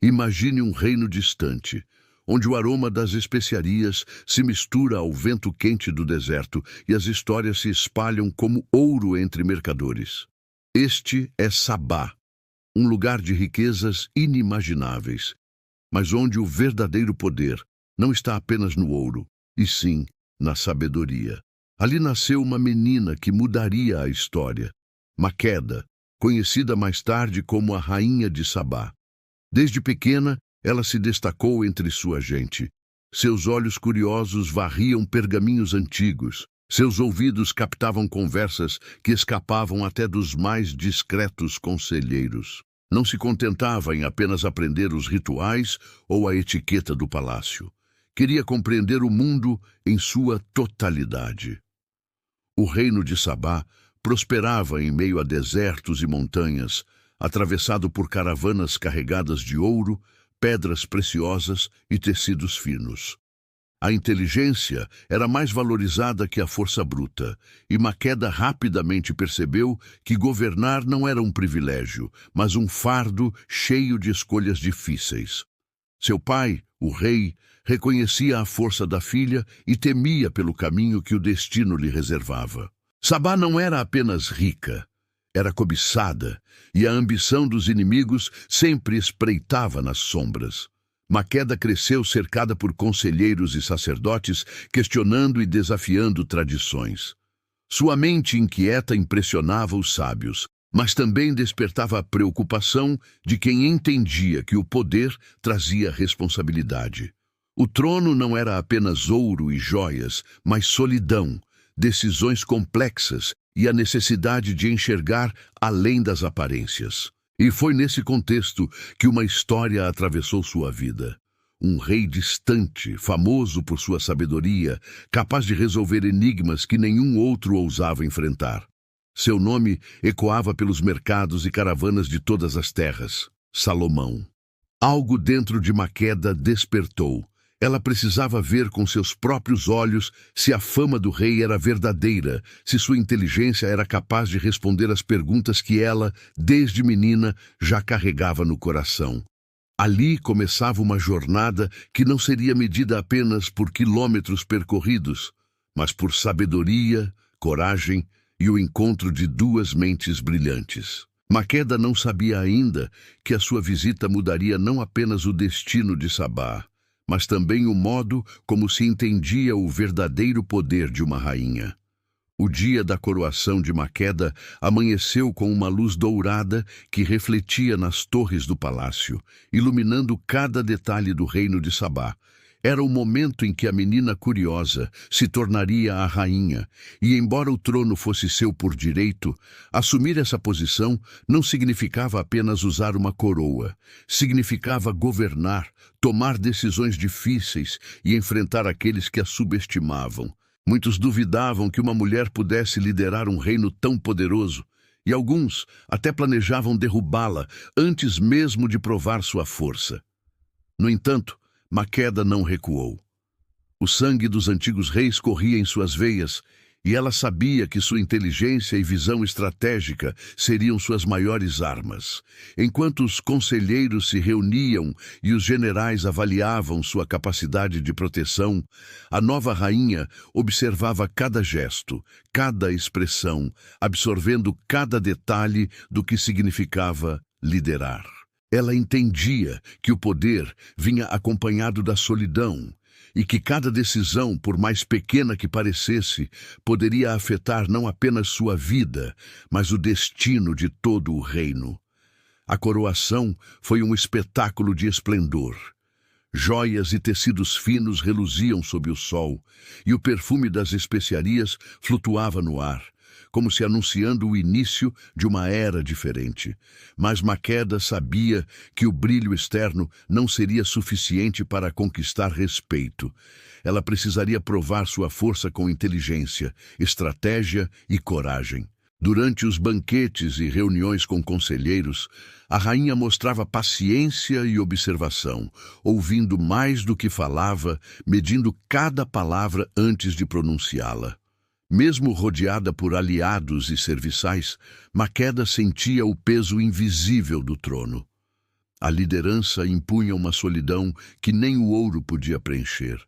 Imagine um reino distante, onde o aroma das especiarias se mistura ao vento quente do deserto e as histórias se espalham como ouro entre mercadores. Este é Sabá, um lugar de riquezas inimagináveis, mas onde o verdadeiro poder não está apenas no ouro, e sim na sabedoria. Ali nasceu uma menina que mudaria a história, Maqueda, conhecida mais tarde como a Rainha de Sabá. Desde pequena, ela se destacou entre sua gente. Seus olhos curiosos varriam pergaminhos antigos. Seus ouvidos captavam conversas que escapavam até dos mais discretos conselheiros. Não se contentava em apenas aprender os rituais ou a etiqueta do palácio. Queria compreender o mundo em sua totalidade. O reino de Sabá prosperava em meio a desertos e montanhas, atravessado por caravanas carregadas de ouro, pedras preciosas e tecidos finos. A inteligência era mais valorizada que a força bruta, e Maqueda rapidamente percebeu que governar não era um privilégio, mas um fardo cheio de escolhas difíceis. Seu pai, o rei, reconhecia a força da filha e temia pelo caminho que o destino lhe reservava. Sabá não era apenas rica, era cobiçada, e a ambição dos inimigos sempre espreitava nas sombras. Maqueda cresceu cercada por conselheiros e sacerdotes, questionando e desafiando tradições. Sua mente inquieta impressionava os sábios, mas também despertava a preocupação de quem entendia que o poder trazia responsabilidade. O trono não era apenas ouro e joias, mas solidão, decisões complexas e a necessidade de enxergar além das aparências. E foi nesse contexto que uma história atravessou sua vida. Um rei distante, famoso por sua sabedoria, capaz de resolver enigmas que nenhum outro ousava enfrentar. Seu nome ecoava pelos mercados e caravanas de todas as terras: Salomão. Algo dentro de Maqueda despertou. Ela precisava ver com seus próprios olhos se a fama do rei era verdadeira, se sua inteligência era capaz de responder às perguntas que ela, desde menina, já carregava no coração. Ali começava uma jornada que não seria medida apenas por quilômetros percorridos, mas por sabedoria, coragem e o encontro de duas mentes brilhantes. Maqueda não sabia ainda que a sua visita mudaria não apenas o destino de Sabá, mas também o modo como se entendia o verdadeiro poder de uma rainha. O dia da coroação de Maqueda amanheceu com uma luz dourada que refletia nas torres do palácio, iluminando cada detalhe do reino de Sabá. Era o momento em que a menina curiosa se tornaria a rainha, e embora o trono fosse seu por direito, assumir essa posição não significava apenas usar uma coroa. Significava governar, tomar decisões difíceis e enfrentar aqueles que a subestimavam. Muitos duvidavam que uma mulher pudesse liderar um reino tão poderoso, e alguns até planejavam derrubá-la antes mesmo de provar sua força. No entanto, Maqueda não recuou. O sangue dos antigos reis corria em suas veias, e ela sabia que sua inteligência e visão estratégica seriam suas maiores armas. Enquanto os conselheiros se reuniam e os generais avaliavam sua capacidade de proteção, a nova rainha observava cada gesto, cada expressão, absorvendo cada detalhe do que significava liderar. Ela entendia que o poder vinha acompanhado da solidão e que cada decisão, por mais pequena que parecesse, poderia afetar não apenas sua vida, mas o destino de todo o reino. A coroação foi um espetáculo de esplendor. Joias e tecidos finos reluziam sob o sol, e o perfume das especiarias flutuava no ar, como se anunciando o início de uma era diferente. Mas Maqueda sabia que o brilho externo não seria suficiente para conquistar respeito. Ela precisaria provar sua força com inteligência, estratégia e coragem. Durante os banquetes e reuniões com conselheiros, a rainha mostrava paciência e observação, ouvindo mais do que falava, medindo cada palavra antes de pronunciá-la. Mesmo rodeada por aliados e serviçais, Maqueda sentia o peso invisível do trono. A liderança impunha uma solidão que nem o ouro podia preencher.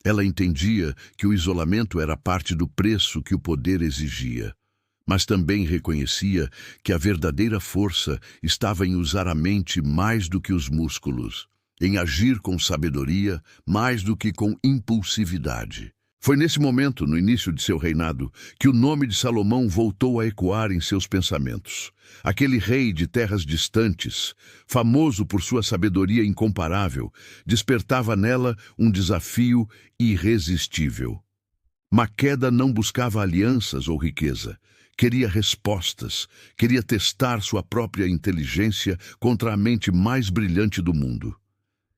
Ela entendia que o isolamento era parte do preço que o poder exigia, mas também reconhecia que a verdadeira força estava em usar a mente mais do que os músculos, em agir com sabedoria mais do que com impulsividade. Foi nesse momento, no início de seu reinado, que o nome de Salomão voltou a ecoar em seus pensamentos. Aquele rei de terras distantes, famoso por sua sabedoria incomparável, despertava nela um desafio irresistível. Maqueda não buscava alianças ou riqueza. Queria respostas, queria testar sua própria inteligência contra a mente mais brilhante do mundo.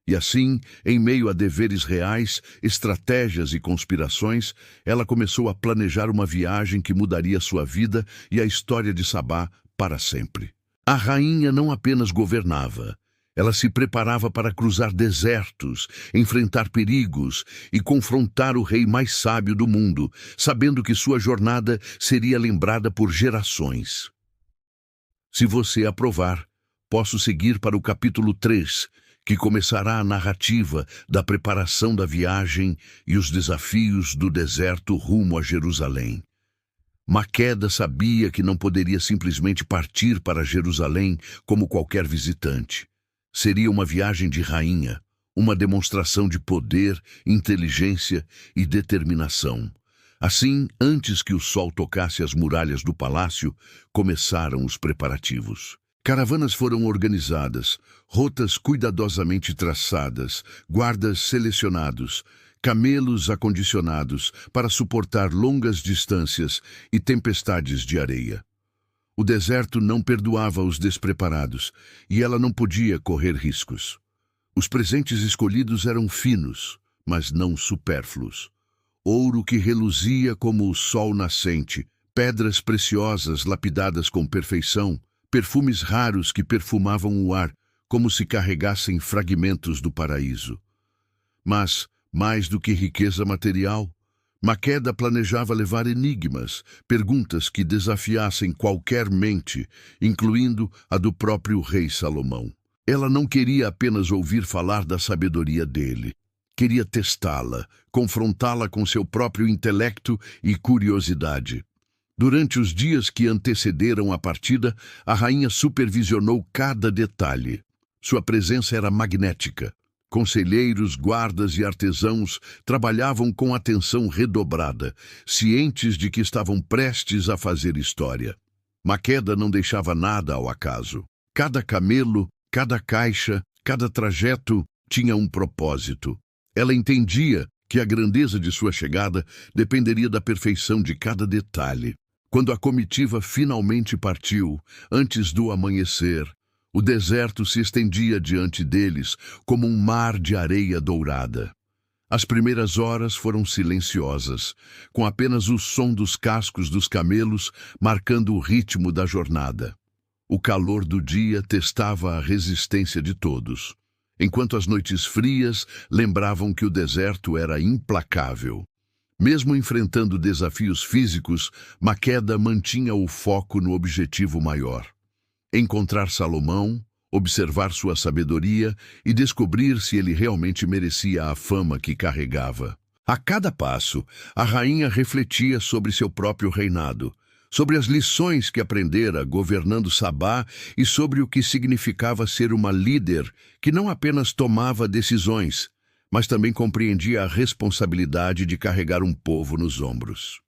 E assim, em meio a deveres reais, estratégias e conspirações, ela começou a planejar uma viagem que mudaria sua vida e a história de Sabá para sempre. A rainha não apenas governava, ela se preparava para cruzar desertos, enfrentar perigos e confrontar o rei mais sábio do mundo, sabendo que sua jornada seria lembrada por gerações. Se você aprovar, posso seguir para o capítulo 3, que começará a narrativa da preparação da viagem e os desafios do deserto rumo a Jerusalém. Maqueda sabia que não poderia simplesmente partir para Jerusalém como qualquer visitante. Seria uma viagem de rainha, uma demonstração de poder, inteligência e determinação. Assim, antes que o sol tocasse as muralhas do palácio, começaram os preparativos. Caravanas foram organizadas, rotas cuidadosamente traçadas, guardas selecionados, camelos acondicionados para suportar longas distâncias e tempestades de areia. O deserto não perdoava os despreparados e ela não podia correr riscos. Os presentes escolhidos eram finos, mas não supérfluos. Ouro que reluzia como o sol nascente, pedras preciosas lapidadas com perfeição, perfumes raros que perfumavam o ar, como se carregassem fragmentos do paraíso. Mas, mais do que riqueza material, Maqueda planejava levar enigmas, perguntas que desafiassem qualquer mente, incluindo a do próprio rei Salomão. Ela não queria apenas ouvir falar da sabedoria dele. Queria testá-la, confrontá-la com seu próprio intelecto e curiosidade. Durante os dias que antecederam a partida, a rainha supervisionou cada detalhe. Sua presença era magnética. Conselheiros, guardas e artesãos trabalhavam com atenção redobrada, cientes de que estavam prestes a fazer história. Maqueda não deixava nada ao acaso. Cada camelo, cada caixa, cada trajeto tinha um propósito. Ela entendia que a grandeza de sua chegada dependeria da perfeição de cada detalhe. Quando a comitiva finalmente partiu, antes do amanhecer, o deserto se estendia diante deles como um mar de areia dourada. As primeiras horas foram silenciosas, com apenas o som dos cascos dos camelos marcando o ritmo da jornada. O calor do dia testava a resistência de todos, enquanto as noites frias lembravam que o deserto era implacável. Mesmo enfrentando desafios físicos, Maqueda mantinha o foco no objetivo maior: encontrar Salomão, observar sua sabedoria e descobrir se ele realmente merecia a fama que carregava. A cada passo, a rainha refletia sobre seu próprio reinado, sobre as lições que aprendera governando Sabá e sobre o que significava ser uma líder que não apenas tomava decisões, mas também compreendia a responsabilidade de carregar um povo nos ombros.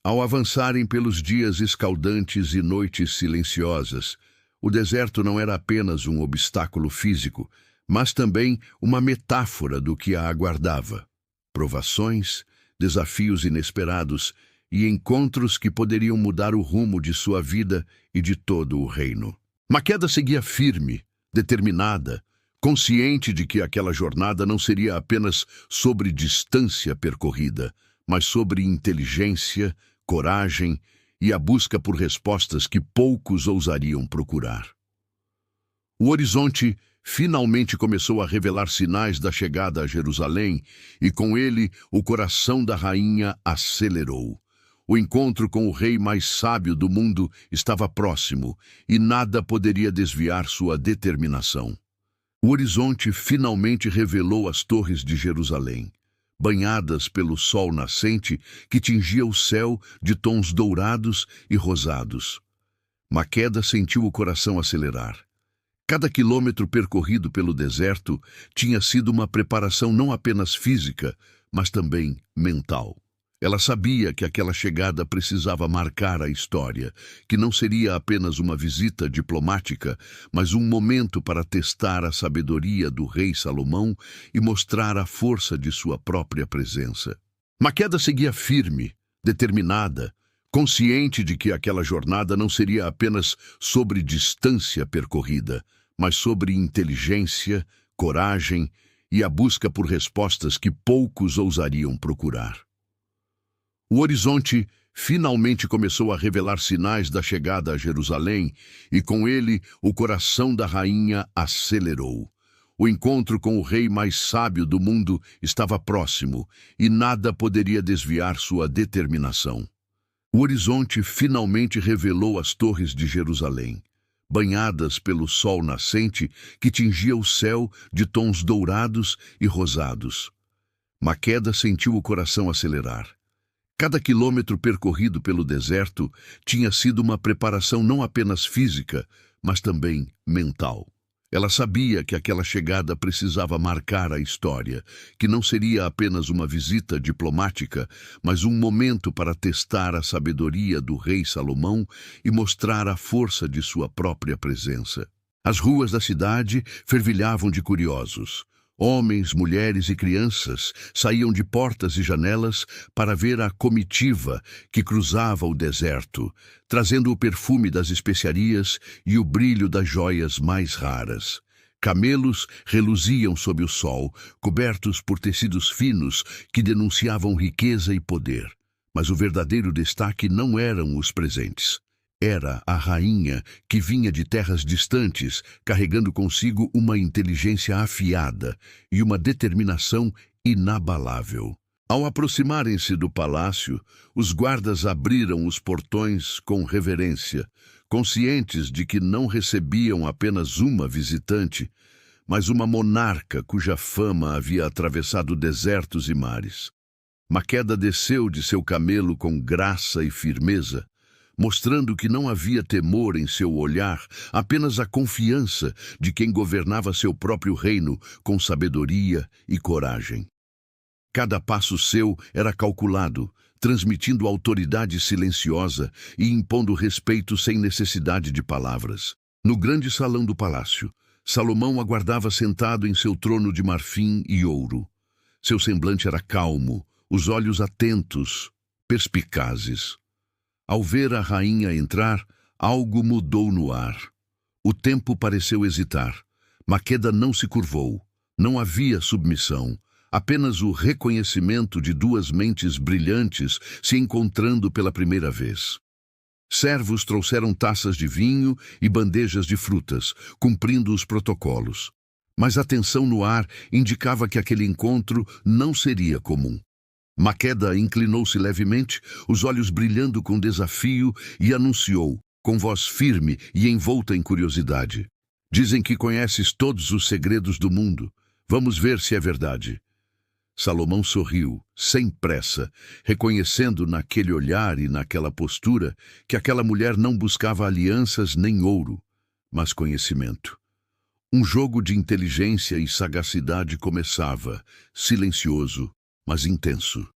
Ao avançarem pelos dias escaldantes e noites silenciosas, o deserto não era apenas um obstáculo físico, mas também uma metáfora do que a aguardava. Provações, desafios inesperados e encontros que poderiam mudar o rumo de sua vida e de todo o reino. Maqueda seguia firme, determinada, consciente de que aquela jornada não seria apenas sobre distância percorrida, mas sobre inteligência, coragem e a busca por respostas que poucos ousariam procurar. O horizonte finalmente começou a revelar sinais da chegada a Jerusalém e, com ele, o coração da rainha acelerou. O encontro com o rei mais sábio do mundo estava próximo e nada poderia desviar sua determinação. O horizonte finalmente revelou as torres de Jerusalém, banhadas pelo sol nascente que tingia o céu de tons dourados e rosados. Maqueda sentiu o coração acelerar. Cada quilômetro percorrido pelo deserto tinha sido uma preparação não apenas física, mas também mental. Ela sabia que aquela chegada precisava marcar a história, que não seria apenas uma visita diplomática, mas um momento para testar a sabedoria do rei Salomão e mostrar a força de sua própria presença. Maqueda seguia firme, determinada, consciente de que aquela jornada não seria apenas sobre distância percorrida, mas sobre inteligência, coragem e a busca por respostas que poucos ousariam procurar. O horizonte finalmente começou a revelar sinais da chegada a Jerusalém e, com ele, o coração da rainha acelerou. O encontro com o rei mais sábio do mundo estava próximo e nada poderia desviar sua determinação. O horizonte finalmente revelou as torres de Jerusalém, banhadas pelo sol nascente que tingia o céu de tons dourados e rosados. Maqueda sentiu o coração acelerar. Cada quilômetro percorrido pelo deserto tinha sido uma preparação não apenas física, mas também mental. Ela sabia que aquela chegada precisava marcar a história, que não seria apenas uma visita diplomática, mas um momento para testar a sabedoria do rei Salomão e mostrar a força de sua própria presença. As ruas da cidade fervilhavam de curiosos. Homens, mulheres e crianças saíam de portas e janelas para ver a comitiva que cruzava o deserto, trazendo o perfume das especiarias e o brilho das joias mais raras. Camelos reluziam sob o sol, cobertos por tecidos finos que denunciavam riqueza e poder. Mas o verdadeiro destaque não eram os presentes. Era a rainha que vinha de terras distantes, carregando consigo uma inteligência afiada e uma determinação inabalável. Ao aproximarem-se do palácio, os guardas abriram os portões com reverência, conscientes de que não recebiam apenas uma visitante, mas uma monarca cuja fama havia atravessado desertos e mares. Maqueda desceu de seu camelo com graça e firmeza, mostrando que não havia temor em seu olhar, apenas a confiança de quem governava seu próprio reino com sabedoria e coragem. Cada passo seu era calculado, transmitindo autoridade silenciosa e impondo respeito sem necessidade de palavras. No grande salão do palácio, Salomão aguardava sentado em seu trono de marfim e ouro. Seu semblante era calmo, os olhos atentos, perspicazes. Ao ver a rainha entrar, algo mudou no ar. O tempo pareceu hesitar. Maqueda não se curvou. Não havia submissão. Apenas o reconhecimento de duas mentes brilhantes se encontrando pela primeira vez. Servos trouxeram taças de vinho e bandejas de frutas, cumprindo os protocolos. Mas a tensão no ar indicava que aquele encontro não seria comum. Maqueda inclinou-se levemente, os olhos brilhando com desafio, e anunciou, com voz firme e envolta em curiosidade: "Dizem que conheces todos os segredos do mundo. Vamos ver se é verdade." Salomão sorriu, sem pressa, reconhecendo naquele olhar e naquela postura que aquela mulher não buscava alianças nem ouro, mas conhecimento. Um jogo de inteligência e sagacidade começava, silencioso, mas intenso.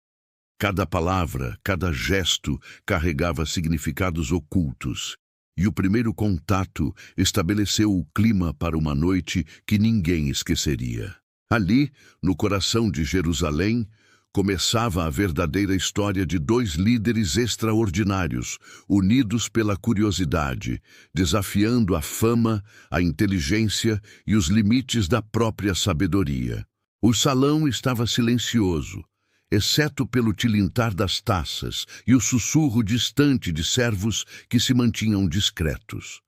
Cada palavra, cada gesto carregava significados ocultos, e o primeiro contato estabeleceu o clima para uma noite que ninguém esqueceria. Ali, no coração de Jerusalém, começava a verdadeira história de dois líderes extraordinários, unidos pela curiosidade, desafiando a fama, a inteligência e os limites da própria sabedoria. O salão estava silencioso, exceto pelo tilintar das taças e o sussurro distante de servos que se mantinham discretos.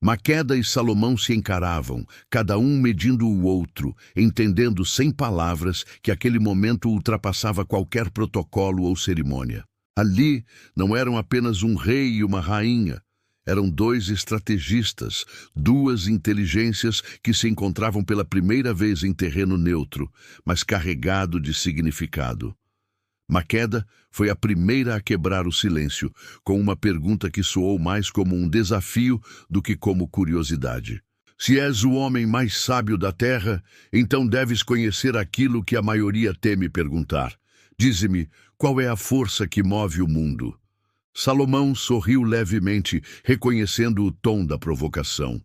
Maqueda e Salomão se encaravam, cada um medindo o outro, entendendo sem palavras que aquele momento ultrapassava qualquer protocolo ou cerimônia. Ali não eram apenas um rei e uma rainha, Eram dois estrategistas, duas inteligências que se encontravam pela primeira vez em terreno neutro, mas carregado de significado. Maqueda foi a primeira a quebrar o silêncio, com uma pergunta que soou mais como um desafio do que como curiosidade. Se és o homem mais sábio da terra, então deves conhecer aquilo que a maioria teme perguntar. Dize-me, qual é a força que move o mundo? Salomão sorriu levemente, reconhecendo o tom da provocação.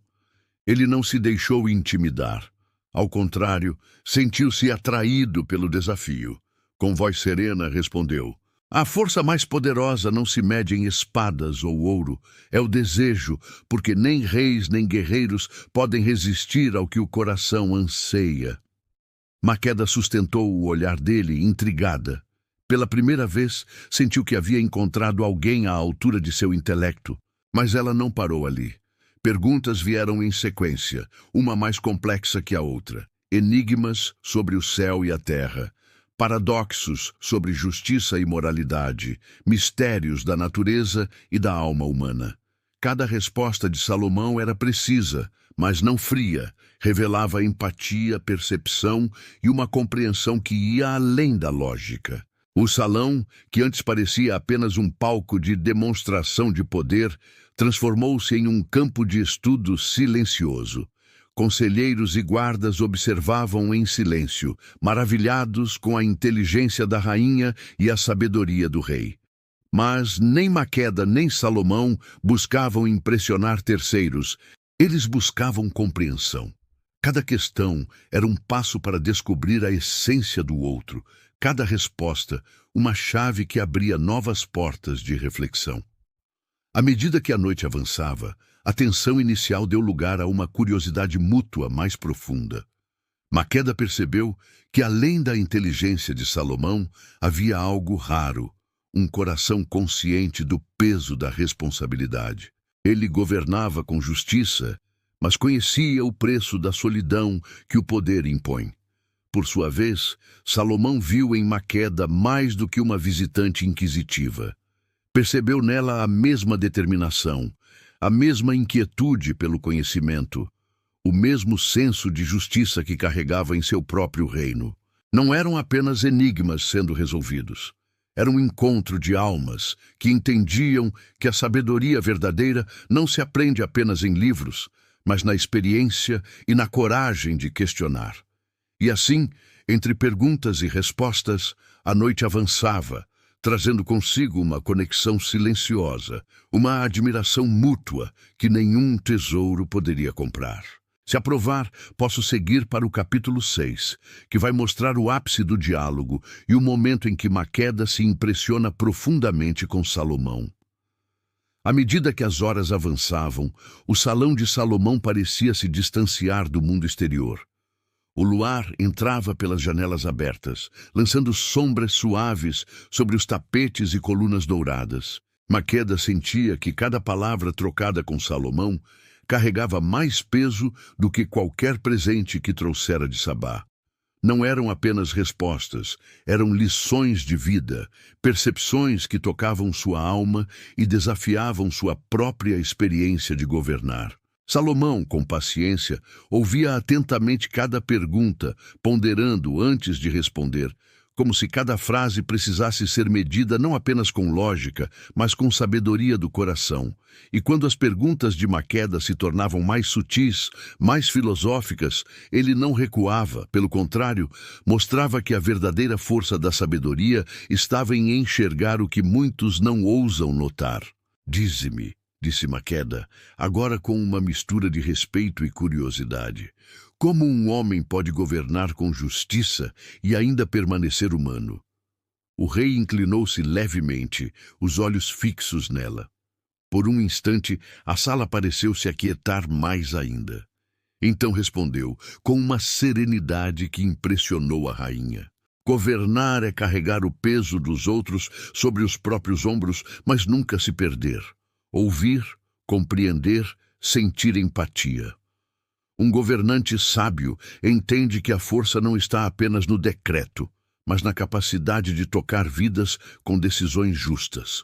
Ele não se deixou intimidar. Ao contrário, sentiu-se atraído pelo desafio. Com voz serena, respondeu: a força mais poderosa não se mede em espadas ou ouro, é o desejo, porque nem reis nem guerreiros podem resistir ao que o coração anseia. Maqueda sustentou o olhar dele, intrigada. Pela primeira vez, sentiu que havia encontrado alguém à altura de seu intelecto. Mas ela não parou ali. Perguntas vieram em sequência, uma mais complexa que a outra. Enigmas sobre o céu e a terra. Paradoxos sobre justiça e moralidade. Mistérios da natureza e da alma humana. Cada resposta de Salomão era precisa, mas não fria. Revelava empatia, percepção e uma compreensão que ia além da lógica. O salão, que antes parecia apenas um palco de demonstração de poder, transformou-se em um campo de estudo silencioso. Conselheiros e guardas observavam em silêncio, maravilhados com a inteligência da rainha e a sabedoria do rei. Mas nem Maqueda nem Salomão buscavam impressionar terceiros. Eles buscavam compreensão. Cada questão era um passo para descobrir a essência do outro. Cada resposta, uma chave que abria novas portas de reflexão. À medida que a noite avançava, a tensão inicial deu lugar a uma curiosidade mútua mais profunda. Maqueda percebeu que, além da inteligência de Salomão, havia algo raro, um coração consciente do peso da responsabilidade. Ele governava com justiça, mas conhecia o preço da solidão que o poder impõe. Por sua vez, Salomão viu em Maqueda mais do que uma visitante inquisitiva. Percebeu nela a mesma determinação, a mesma inquietude pelo conhecimento, o mesmo senso de justiça que carregava em seu próprio reino. Não eram apenas enigmas sendo resolvidos. Era um encontro de almas que entendiam que a sabedoria verdadeira não se aprende apenas em livros, mas na experiência e na coragem de questionar. E assim, entre perguntas e respostas, a noite avançava, trazendo consigo uma conexão silenciosa, uma admiração mútua que nenhum tesouro poderia comprar. Se aprovar, posso seguir para o capítulo 6, que vai mostrar o ápice do diálogo e o momento em que Maqueda se impressiona profundamente com Salomão. À medida que as horas avançavam, o salão de Salomão parecia se distanciar do mundo exterior. O luar entrava pelas janelas abertas, lançando sombras suaves sobre os tapetes e colunas douradas. Maqueda sentia que cada palavra trocada com Salomão carregava mais peso do que qualquer presente que trouxera de Sabá. Não eram apenas respostas, eram lições de vida, percepções que tocavam sua alma e desafiavam sua própria experiência de governar. Salomão, com paciência, ouvia atentamente cada pergunta, ponderando antes de responder, como se cada frase precisasse ser medida não apenas com lógica, mas com sabedoria do coração. E quando as perguntas de Maqueda se tornavam mais sutis, mais filosóficas, ele não recuava, pelo contrário, mostrava que a verdadeira força da sabedoria estava em enxergar o que muitos não ousam notar. Dize-me, disse Maqueda, agora com uma mistura de respeito e curiosidade. Como um homem pode governar com justiça e ainda permanecer humano? O rei inclinou-se levemente, os olhos fixos nela. Por um instante, a sala pareceu se aquietar mais ainda. Então respondeu, com uma serenidade que impressionou a rainha. Governar é carregar o peso dos outros sobre os próprios ombros, mas nunca se perder. Ouvir, compreender, sentir empatia. Um governante sábio entende que a força não está apenas no decreto, mas na capacidade de tocar vidas com decisões justas.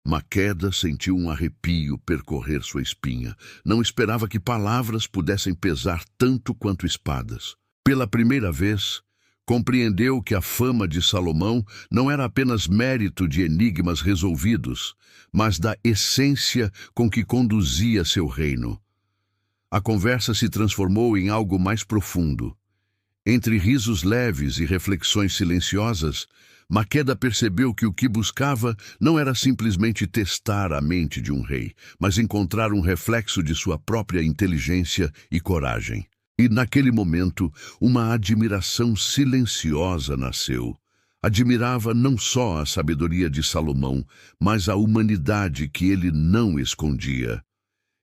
Maqueda sentiu um arrepio percorrer sua espinha. Não esperava que palavras pudessem pesar tanto quanto espadas. Pela primeira vez, compreendeu que a fama de Salomão não era apenas mérito de enigmas resolvidos, mas da essência com que conduzia seu reino. A conversa se transformou em algo mais profundo. Entre risos leves e reflexões silenciosas, Maqueda percebeu que o que buscava não era simplesmente testar a mente de um rei, mas encontrar um reflexo de sua própria inteligência e coragem. E naquele momento, uma admiração silenciosa nasceu. Admirava não só a sabedoria de Salomão, mas a humanidade que ele não escondia.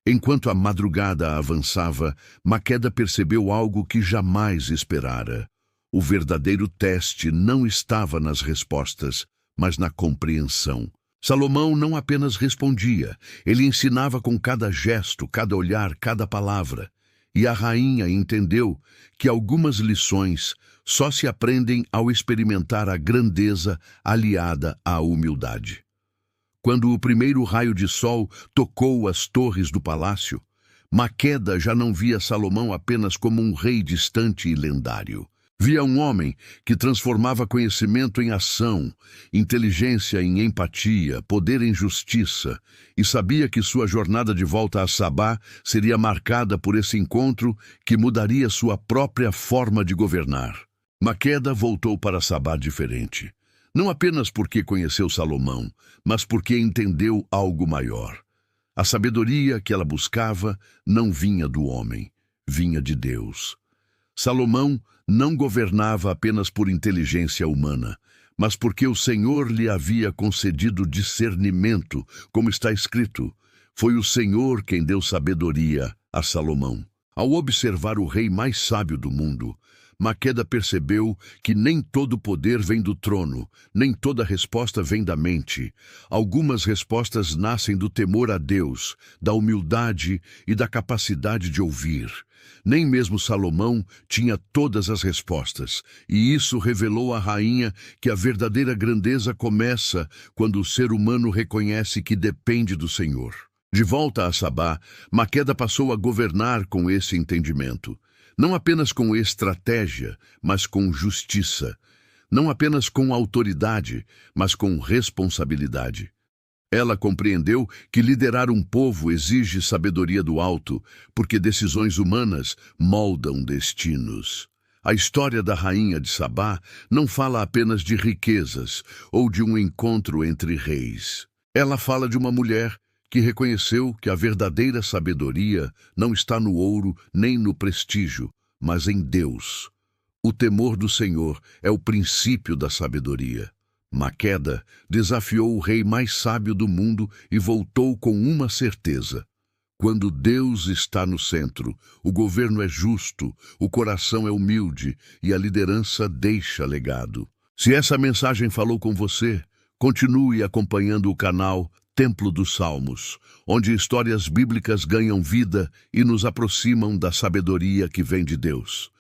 Enquanto a madrugada avançava, Maqueda percebeu algo que jamais esperara. O verdadeiro teste não estava nas respostas, mas na compreensão. Salomão não apenas respondia, ele ensinava com cada gesto, cada olhar, cada palavra. E a rainha entendeu que algumas lições só se aprendem ao experimentar a grandeza aliada à humildade. Quando o primeiro raio de sol tocou as torres do palácio, Maqueda já não via Salomão apenas como um rei distante e lendário. Via um homem que transformava conhecimento em ação, inteligência em empatia, poder em justiça, e sabia que sua jornada de volta a Sabá seria marcada por esse encontro que mudaria sua própria forma de governar. Maqueda voltou para Sabá diferente, não apenas porque conheceu Salomão, mas porque entendeu algo maior. A sabedoria que ela buscava não vinha do homem, vinha de Deus. Salomão não governava apenas por inteligência humana, mas porque o Senhor lhe havia concedido discernimento, como está escrito. Foi o Senhor quem deu sabedoria a Salomão. Ao observar o rei mais sábio do mundo, Maqueda percebeu que nem todo poder vem do trono, nem toda resposta vem da mente. Algumas respostas nascem do temor a Deus, da humildade e da capacidade de ouvir. Nem mesmo Salomão tinha todas as respostas, e isso revelou à rainha que a verdadeira grandeza começa quando o ser humano reconhece que depende do Senhor. De volta a Sabá, Maqueda passou a governar com esse entendimento. Não apenas com estratégia, mas com justiça. Não apenas com autoridade, mas com responsabilidade. Ela compreendeu que liderar um povo exige sabedoria do alto, porque decisões humanas moldam destinos. A história da rainha de Sabá não fala apenas de riquezas ou de um encontro entre reis. Ela fala de uma mulher que reconheceu que a verdadeira sabedoria não está no ouro nem no prestígio, mas em Deus. O temor do Senhor é o princípio da sabedoria. Maqueda desafiou o rei mais sábio do mundo e voltou com uma certeza. Quando Deus está no centro, o governo é justo, o coração é humilde e a liderança deixa legado. Se essa mensagem falou com você, continue acompanhando o canal Templo dos Salmos, onde histórias bíblicas ganham vida e nos aproximam da sabedoria que vem de Deus.